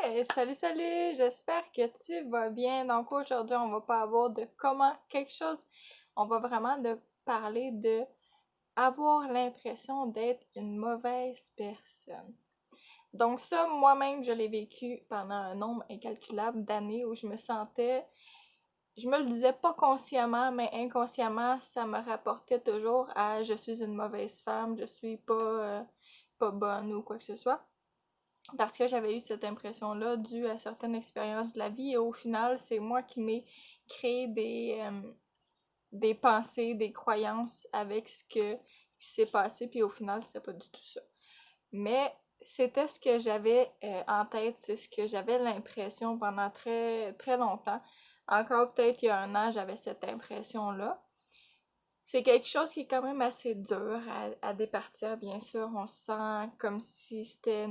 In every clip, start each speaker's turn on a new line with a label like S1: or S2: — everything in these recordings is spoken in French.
S1: Salut, j'espère que tu vas bien. Donc aujourd'hui, on va pas avoir de comment quelque chose, on va vraiment parler de avoir l'impression d'être une mauvaise personne. Donc ça, moi-même, je l'ai vécu pendant un nombre incalculable d'années où je me le disais pas consciemment, mais inconsciemment, ça me rapportait toujours à je suis une mauvaise femme, je suis pas bonne ou quoi que ce soit. Parce que j'avais eu cette impression-là due à certaines expériences de la vie et au final, c'est moi qui m'ai créé des pensées, des croyances avec qui s'est passé, puis au final, c'était pas du tout ça. Mais c'était ce que j'avais en tête, c'est ce que j'avais l'impression pendant très, très longtemps. Encore peut-être il y a un an, j'avais cette impression-là. C'est quelque chose qui est quand même assez dur à départir, bien sûr. On se sent comme si c'était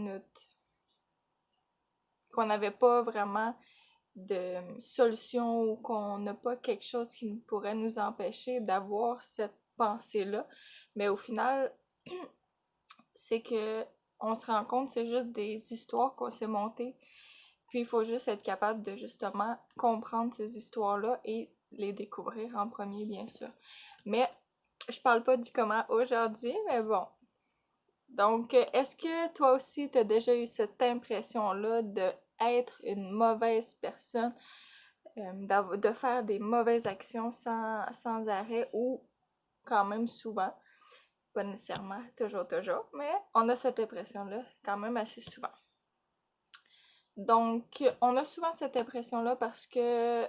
S1: qu'on n'avait pas vraiment de solution ou qu'on n'a pas quelque chose qui pourrait nous empêcher d'avoir cette pensée-là. Mais au final, c'est que on se rend compte que c'est juste des histoires qu'on s'est montées. Puis il faut juste être capable de justement comprendre ces histoires-là et les découvrir en premier, bien sûr. Mais je parle pas du comment aujourd'hui, mais bon. Donc, est-ce que toi aussi, tu as déjà eu cette impression-là de être une mauvaise personne, de faire des mauvaises actions sans arrêt ou quand même souvent? Pas nécessairement, toujours, mais on a cette impression-là quand même assez souvent. Donc, on a souvent cette impression-là parce que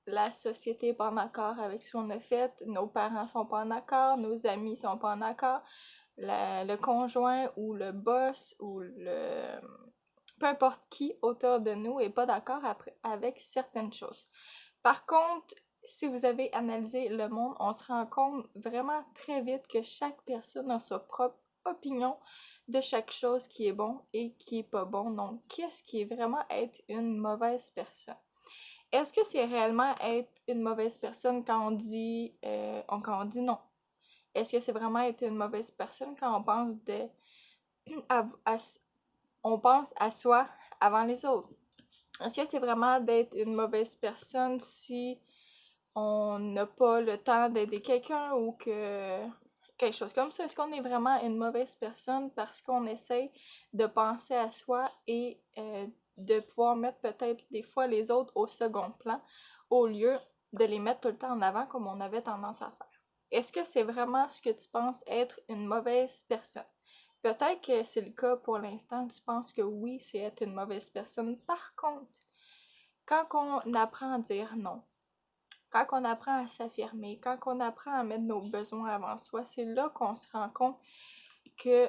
S1: la société n'est pas en accord avec ce qu'on a fait, nos parents sont pas en accord, nos amis sont pas en accord, le conjoint ou le boss ou le peu importe qui autour de nous est pas d'accord avec certaines choses. Par contre, si vous avez analysé le monde, on se rend compte vraiment très vite que chaque personne a sa propre opinion de chaque chose qui est bon et qui est pas bon. Donc, qu'est-ce qui est vraiment être une mauvaise personne? Est-ce que c'est réellement être une mauvaise personne quand on dit non? Est-ce que c'est vraiment être une mauvaise personne quand on pense à, à- on pense à soi avant les autres? Est-ce que c'est vraiment d'être une mauvaise personne si on n'a pas le temps d'aider quelqu'un ou que quelque chose comme ça? Est-ce qu'on est vraiment une mauvaise personne parce qu'on essaye de penser à soi et de pouvoir mettre peut-être des fois les autres au second plan au lieu de les mettre tout le temps en avant comme on avait tendance à faire? Est-ce que c'est vraiment ce que tu penses être une mauvaise personne? Peut-être que c'est le cas pour l'instant, tu penses que oui, c'est être une mauvaise personne. Par contre, quand on apprend à dire non, quand on apprend à s'affirmer, quand on apprend à mettre nos besoins avant soi, c'est là qu'on se rend compte que,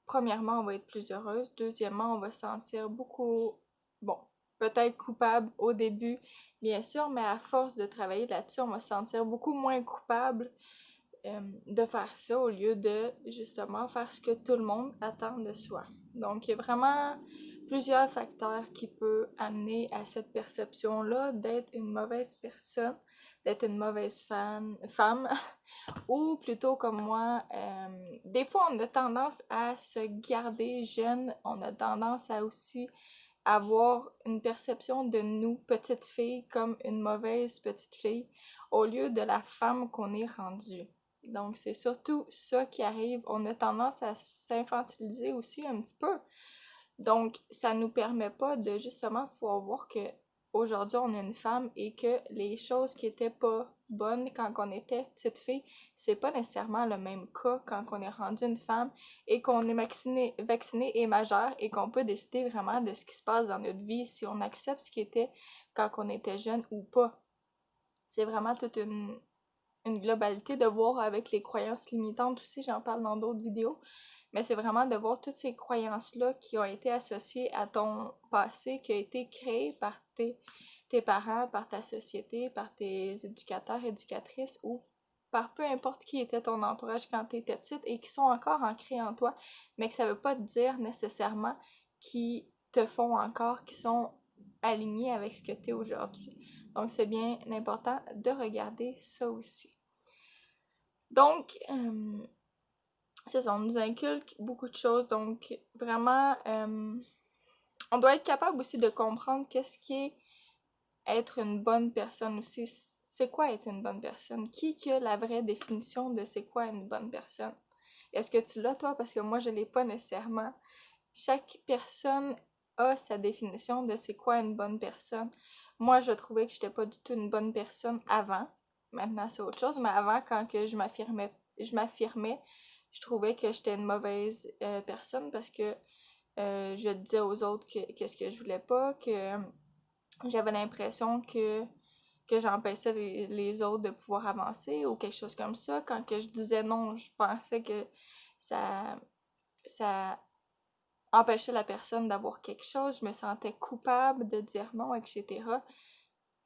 S1: premièrement, on va être plus heureuse. Deuxièmement, on va se sentir beaucoup, bon, peut-être coupable au début, bien sûr, mais à force de travailler là-dessus, on va se sentir beaucoup moins coupable de faire ça au lieu de justement faire ce que tout le monde attend de soi. Donc, il y a vraiment plusieurs facteurs qui peuvent amener à cette perception-là d'être une mauvaise personne, d'être une mauvaise femme, ou plutôt comme moi, des fois on a tendance à se garder jeune, on a tendance à aussi avoir une perception de nous, petites filles, comme une mauvaise petite fille, au lieu de la femme qu'on est rendue. Donc, c'est surtout ça qui arrive. On a tendance à s'infantiliser aussi un petit peu. Donc, ça nous permet pas de justement pouvoir voir que aujourd'hui on est une femme et que les choses qui étaient pas bonnes quand on était petite fille, c'est pas nécessairement le même cas quand on est rendu une femme et qu'on est vacciné et majeur et qu'on peut décider vraiment de ce qui se passe dans notre vie, si on accepte ce qui était quand on était jeune ou pas. C'est vraiment toute une globalité de voir avec les croyances limitantes aussi, j'en parle dans d'autres vidéos, mais c'est vraiment de voir toutes ces croyances-là qui ont été associées à ton passé, qui ont été créées par tes parents, par ta société, par tes éducateurs, éducatrices ou par peu importe qui était ton entourage quand tu étais petite et qui sont encore ancrés en toi, mais que ça veut pas te dire nécessairement qui te font encore, qui sont alignés avec ce que tu es aujourd'hui. Donc c'est bien important de regarder ça aussi. Donc, c'est ça, on nous inculque beaucoup de choses. Donc, vraiment, on doit être capable aussi de comprendre qu'est-ce qui est être une bonne personne aussi. C'est quoi être une bonne personne? Qui a la vraie définition de c'est quoi une bonne personne? Est-ce que tu l'as, toi? Parce que moi, je l'ai pas nécessairement. Chaque personne a sa définition de c'est quoi une bonne personne. Moi, je trouvais que j'étais pas du tout une bonne personne avant. Maintenant, c'est autre chose. Mais avant, quand que je m'affirmais, je trouvais que j'étais une mauvaise personne parce que je disais aux autres qu'est-ce que je voulais pas, que j'avais l'impression que j'empêchais les autres de pouvoir avancer ou quelque chose comme ça. Quand que je disais non, je pensais que ça empêchait la personne d'avoir quelque chose. Je me sentais coupable de dire non, etc.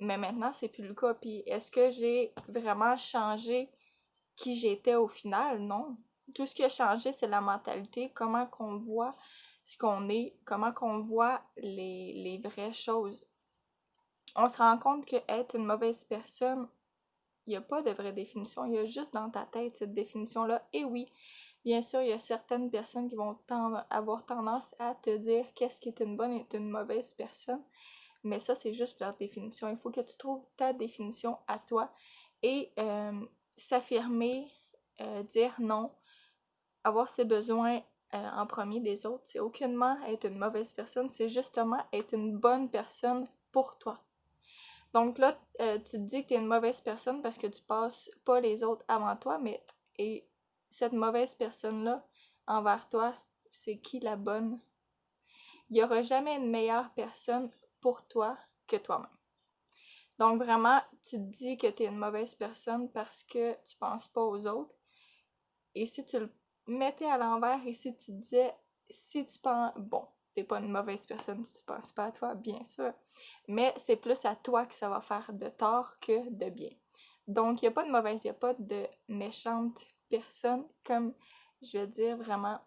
S1: Mais maintenant, c'est plus le cas. Puis est-ce que j'ai vraiment changé qui j'étais au final? Non. Tout ce qui a changé, c'est la mentalité, comment qu'on voit ce qu'on est, comment qu'on voit les vraies choses. On se rend compte que être une mauvaise personne, il n'y a pas de vraie définition, il y a juste dans ta tête cette définition-là. Et oui, bien sûr, il y a certaines personnes qui vont avoir tendance à te dire qu'est-ce qui est une bonne et une mauvaise personne, mais ça, c'est juste leur définition. Il faut que tu trouves ta définition à toi et s'affirmer, dire non, avoir ses besoins en premier des autres, c'est aucunement être une mauvaise personne, c'est justement être une bonne personne pour toi. Donc là, tu te dis que tu es une mauvaise personne parce que tu passes pas les autres avant toi, mais et cette mauvaise personne-là envers toi, c'est qui la bonne? Il n'y aura jamais une meilleure personne pour toi que toi-même. Donc vraiment, tu te dis que tu es une mauvaise personne parce que tu penses pas aux autres. Et si tu le mettais à l'envers et si tu disais, si tu penses, bon, t'es pas une mauvaise personne si tu penses pas à toi, bien sûr, mais c'est plus à toi que ça va faire de tort que de bien. Donc, il n'y a pas de mauvaise, il n'y a pas de méchante personne, comme je vais dire vraiment,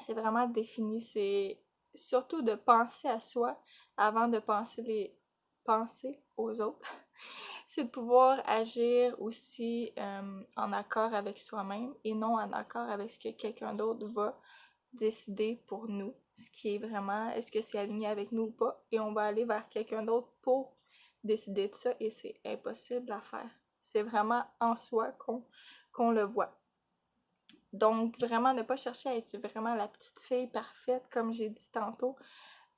S1: c'est vraiment défini, c'est surtout de penser à soi avant de penser aux autres. C'est de pouvoir agir aussi en accord avec soi-même et non en accord avec ce que quelqu'un d'autre va décider pour nous. Ce qui est vraiment, est-ce que c'est aligné avec nous ou pas? Et on va aller vers quelqu'un d'autre pour décider de ça et c'est impossible à faire. C'est vraiment en soi qu'on le voit. Donc, vraiment, ne pas chercher à être vraiment la petite fille parfaite, comme j'ai dit tantôt.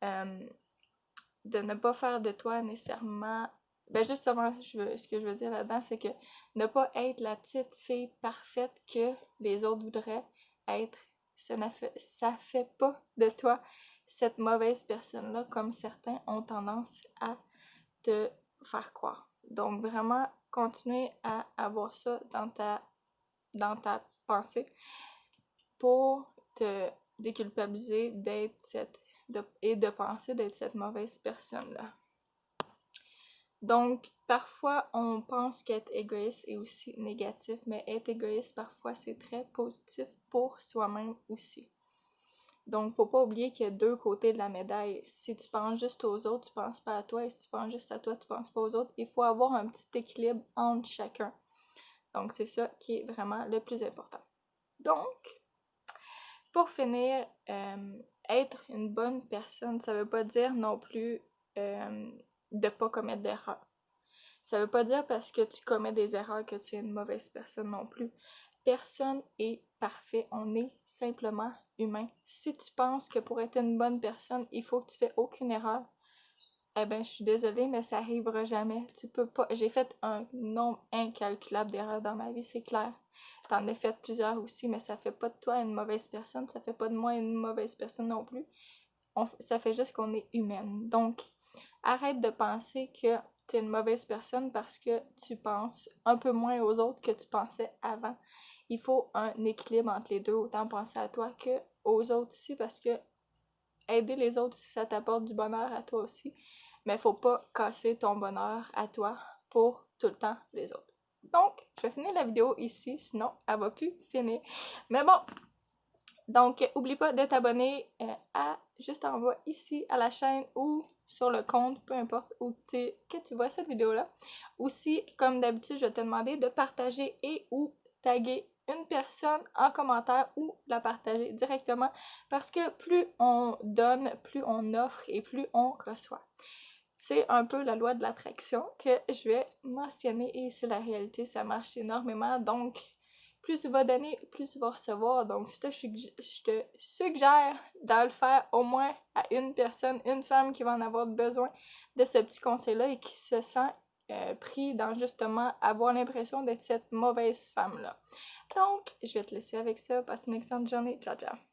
S1: De ne pas faire de toi nécessairement. Ben justement, ce que je veux dire là-dedans, c'est que ne pas être la petite fille parfaite que les autres voudraient être, ça fait pas de toi cette mauvaise personne-là comme certains ont tendance à te faire croire. Donc vraiment, continuer à avoir ça dans ta pensée pour te déculpabiliser et de penser d'être cette mauvaise personne-là. Donc, parfois, on pense qu'être égoïste est aussi négatif, mais être égoïste, parfois, c'est très positif pour soi-même aussi. Donc, faut pas oublier qu'il y a deux côtés de la médaille. Si tu penses juste aux autres, tu penses pas à toi, et si tu penses juste à toi, tu penses pas aux autres. Il faut avoir un petit équilibre entre chacun. Donc, c'est ça qui est vraiment le plus important. Donc, pour finir, être une bonne personne, ça veut pas dire non plus de pas commettre d'erreurs. Ça veut pas dire parce que tu commets des erreurs que tu es une mauvaise personne non plus. Personne est parfait, on est simplement humain. Si tu penses que pour être une bonne personne, il faut que tu fais aucune erreur, eh ben je suis désolée, mais ça arrivera jamais. Tu peux pas. J'ai fait un nombre incalculable d'erreurs dans ma vie, c'est clair. T'en as fait plusieurs aussi, mais ça fait pas de toi une mauvaise personne, ça fait pas de moi une mauvaise personne non plus. Ça fait juste qu'on est humaine. Donc, arrête de penser que tu es une mauvaise personne parce que tu penses un peu moins aux autres que tu pensais avant. Il faut un équilibre entre les deux, autant penser à toi que aux autres aussi, parce que aider les autres si ça t'apporte du bonheur à toi aussi, mais faut pas casser ton bonheur à toi pour tout le temps les autres. Donc, je vais finir la vidéo ici, sinon elle va plus finir. Mais bon, donc oublie pas de t'abonner juste en bas ici à la chaîne ou sur le compte, peu importe où que tu vois cette vidéo-là. Aussi, comme d'habitude, je vais te demander de partager et ou taguer une personne en commentaire ou la partager directement parce que plus on donne, plus on offre et plus on reçoit. C'est un peu la loi de l'attraction que je vais mentionner et c'est la réalité, ça marche énormément. Donc, plus tu vas donner, plus tu vas recevoir. Donc, je te suggère de le faire au moins à une personne, une femme qui va en avoir besoin de ce petit conseil-là et qui se sent pris dans justement avoir l'impression d'être cette mauvaise femme-là. Donc, je vais te laisser avec ça. Passe une excellente journée. Ciao, ciao!